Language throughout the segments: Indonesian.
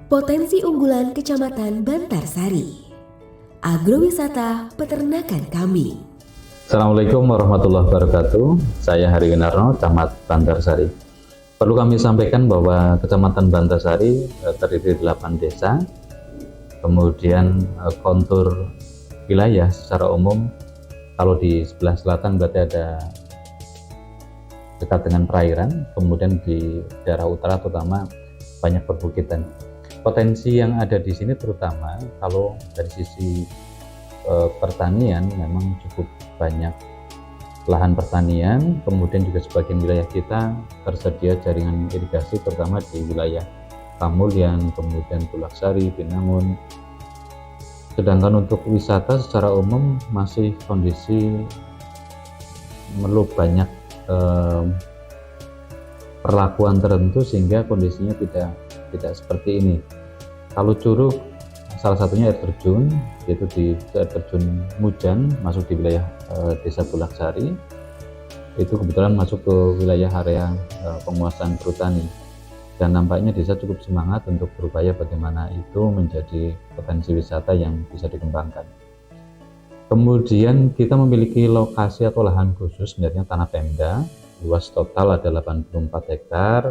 Potensi unggulan Kecamatan Bantarsari. Agrowisata peternakan kambing. Assalamualaikum warahmatullahi wabarakatuh. Saya Hari Winarno, Camat Bantarsari. Perlu kami sampaikan bahwa Kecamatan Bantarsari terdiri dari 8 desa. Kemudian kontur wilayah secara umum, kalau di sebelah selatan berarti ada dekat dengan perairan, kemudian di daerah utara terutama banyak perbukitan. Potensi yang ada di sini terutama kalau dari sisi pertanian memang cukup banyak lahan pertanian, kemudian juga sebagian wilayah kita tersedia jaringan irigasi terutama di wilayah Pamulyan, kemudian Bulaksari, Binangun. Sedangkan untuk wisata secara umum masih kondisi perlu banyak perlakuan tertentu sehingga kondisinya tidak seperti ini. Kalau Curug salah satunya air terjun, yaitu di air terjun Mujan masuk di wilayah Desa Bulaksari. Itu kebetulan masuk ke wilayah area penguasaan perhutani. Dan nampaknya desa cukup semangat untuk berupaya bagaimana itu menjadi potensi wisata yang bisa dikembangkan. Kemudian kita memiliki lokasi atau lahan khusus, sebenarnya tanah Pemda, luas total ada 84 hektar.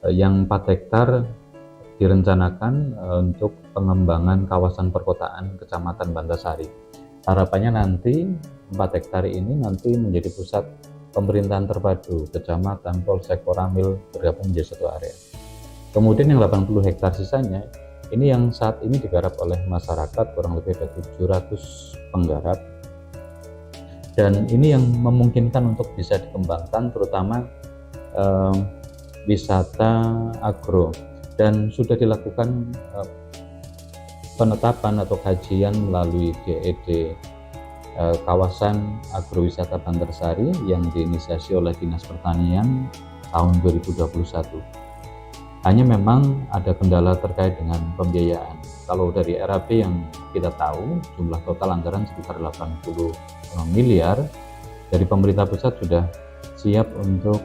Yang 4 hektar direncanakan untuk pengembangan kawasan perkotaan Kecamatan Bantarsari. Harapannya nanti 4 hektar ini nanti menjadi pusat pemerintahan terpadu, kecamatan, polsek, koramil bergabung menjadi satu area. Kemudian yang 80 hektar sisanya, ini yang saat ini digarap oleh masyarakat, kurang lebih ada 700 penggarap. Dan ini yang memungkinkan untuk bisa dikembangkan, terutama wisata agro. Dan sudah dilakukan penetapan atau kajian melalui DED kawasan agrowisata Bantarsari yang diinisiasi oleh Dinas Pertanian tahun 2021. Hanya memang ada kendala terkait dengan pembiayaan. Kalau dari RAP yang kita tahu jumlah total anggaran sekitar 80 miliar, dari pemerintah pusat sudah siap untuk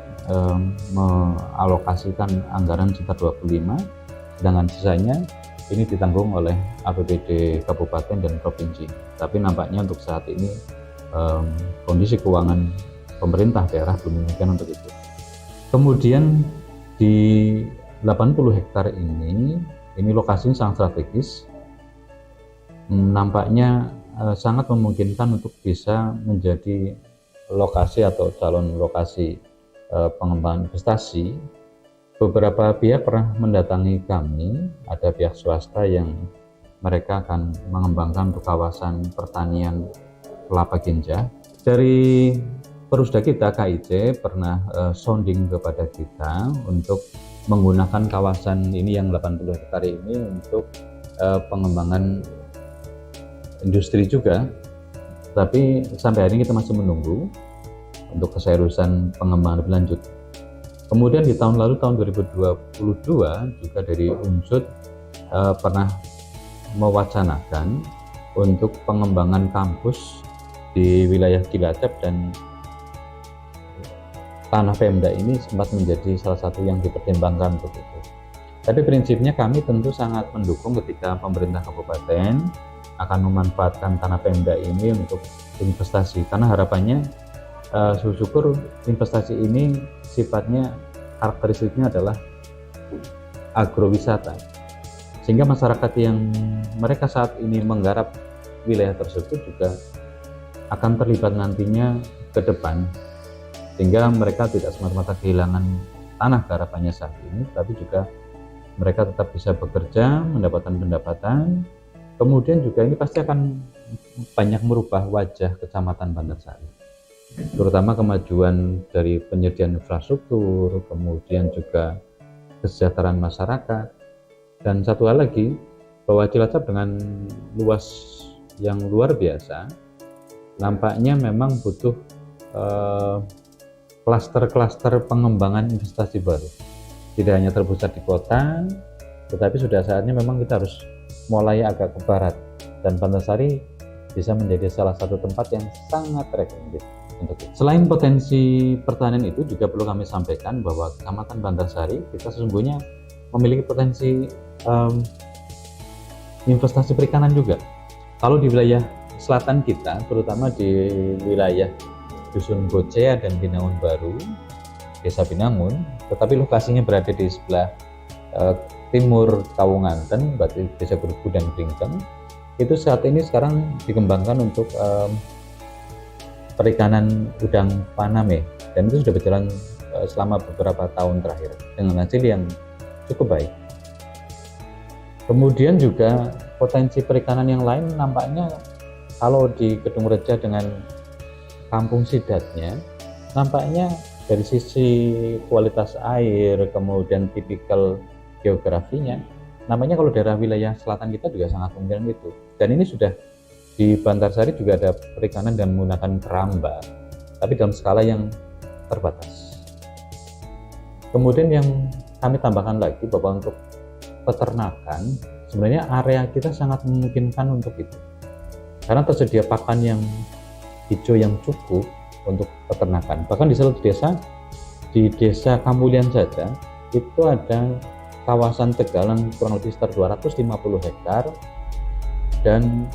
mengalokasikan anggaran sekitar 25, sedangkan sisanya ini ditanggung oleh APBD Kabupaten dan Provinsi. Tapi nampaknya untuk saat ini kondisi keuangan pemerintah daerah belum memungkinkan untuk itu. Kemudian di 80 hektar ini lokasinya sangat strategis. Nampaknya sangat memungkinkan untuk bisa menjadi lokasi atau calon lokasi pengembangan investasi. Beberapa pihak pernah mendatangi kami, ada pihak swasta yang mereka akan mengembangkan untuk kawasan pertanian kelapa ganja. Dari Perusda kita, KIC, pernah sounding kepada kita untuk menggunakan kawasan ini yang 80 hektar ini untuk pengembangan industri juga. Tapi sampai hari ini kita masih menunggu untuk keseriusan pengembangan lebih lanjut. Kemudian di tahun lalu, tahun 2022, juga dari Unsud pernah mewacanakan untuk pengembangan kampus di wilayah Cilacap, dan tanah Pemda ini sempat menjadi salah satu yang dipertimbangkan untuk itu. Tapi prinsipnya kami tentu sangat mendukung ketika pemerintah kabupaten akan memanfaatkan tanah Pemda ini untuk investasi, karena harapannya syukur investasi ini sifatnya, karakteristiknya adalah agrowisata, sehingga masyarakat yang mereka saat ini menggarap wilayah tersebut juga akan terlibat nantinya ke depan, sehingga mereka tidak semata-mata kehilangan tanah garapannya saat ini, tapi juga mereka tetap bisa bekerja, mendapatkan pendapatan. Kemudian juga ini pasti akan banyak merubah wajah Kecamatan Bantarsari, terutama kemajuan dari penyediaan infrastruktur, kemudian juga kesejahteraan masyarakat. Dan satu hal lagi, bahwa Cilacap dengan luas yang luar biasa, nampaknya memang butuh klaster-klaster pengembangan investasi baru. Tidak hanya terpusat di kota, tetapi sudah saatnya memang kita harus mulai agak ke barat, dan Bantarsari bisa menjadi salah satu tempat yang sangat recommended untuk itu. Selain potensi pertanian itu juga perlu kami sampaikan bahwa Kecamatan Bantarsari kita sesungguhnya memiliki potensi investasi perikanan juga. Kalau di wilayah selatan kita, terutama di wilayah Dusun Bocea dan Binangun Baru, Desa Binangun, tetapi lokasinya berada di sebelah timur Kawunganten, berarti Desa Grubu dan Bringkeng, itu saat ini sekarang dikembangkan untuk perikanan udang faname, dan itu sudah berjalan selama beberapa tahun terakhir dengan hasil yang cukup baik. Kemudian juga potensi perikanan yang lain nampaknya kalau di Kedung Reja dengan Kampung Sidatnya, nampaknya dari sisi kualitas air, kemudian tipikal geografinya, nampaknya kalau daerah wilayah selatan kita juga sangat mungkin itu. Dan ini sudah di Bantarsari juga ada perikanan dan menggunakan keramba, tapi dalam skala yang terbatas. Kemudian yang kami tambahkan lagi bahwa untuk peternakan, sebenarnya area kita sangat memungkinkan untuk itu. Karena tersedia pakan yang hijau yang cukup untuk peternakan. Bahkan di satu desa, di Desa Kamulian saja, itu ada kawasan tegalan kurang lebih sekitar 250 hektar dan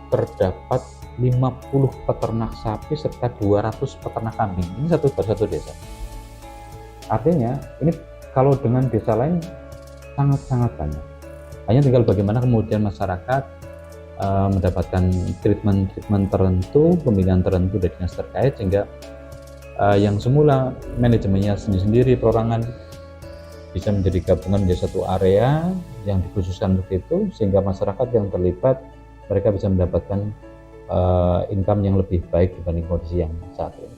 terdapat 50 peternak sapi serta 200 peternak kambing. Ini satu desa. Artinya ini kalau dengan desa lain sangat-sangat banyak. Hanya tinggal bagaimana kemudian masyarakat mendapatkan treatment tertentu, pembinaan tertentu dari dinas terkait, sehingga yang semula manajemennya sendiri-sendiri perorangan bisa menjadi gabungan menjadi satu area yang dikhususkan untuk itu, sehingga masyarakat yang terlibat mereka bisa mendapatkan income yang lebih baik dibanding kondisi yang saat ini.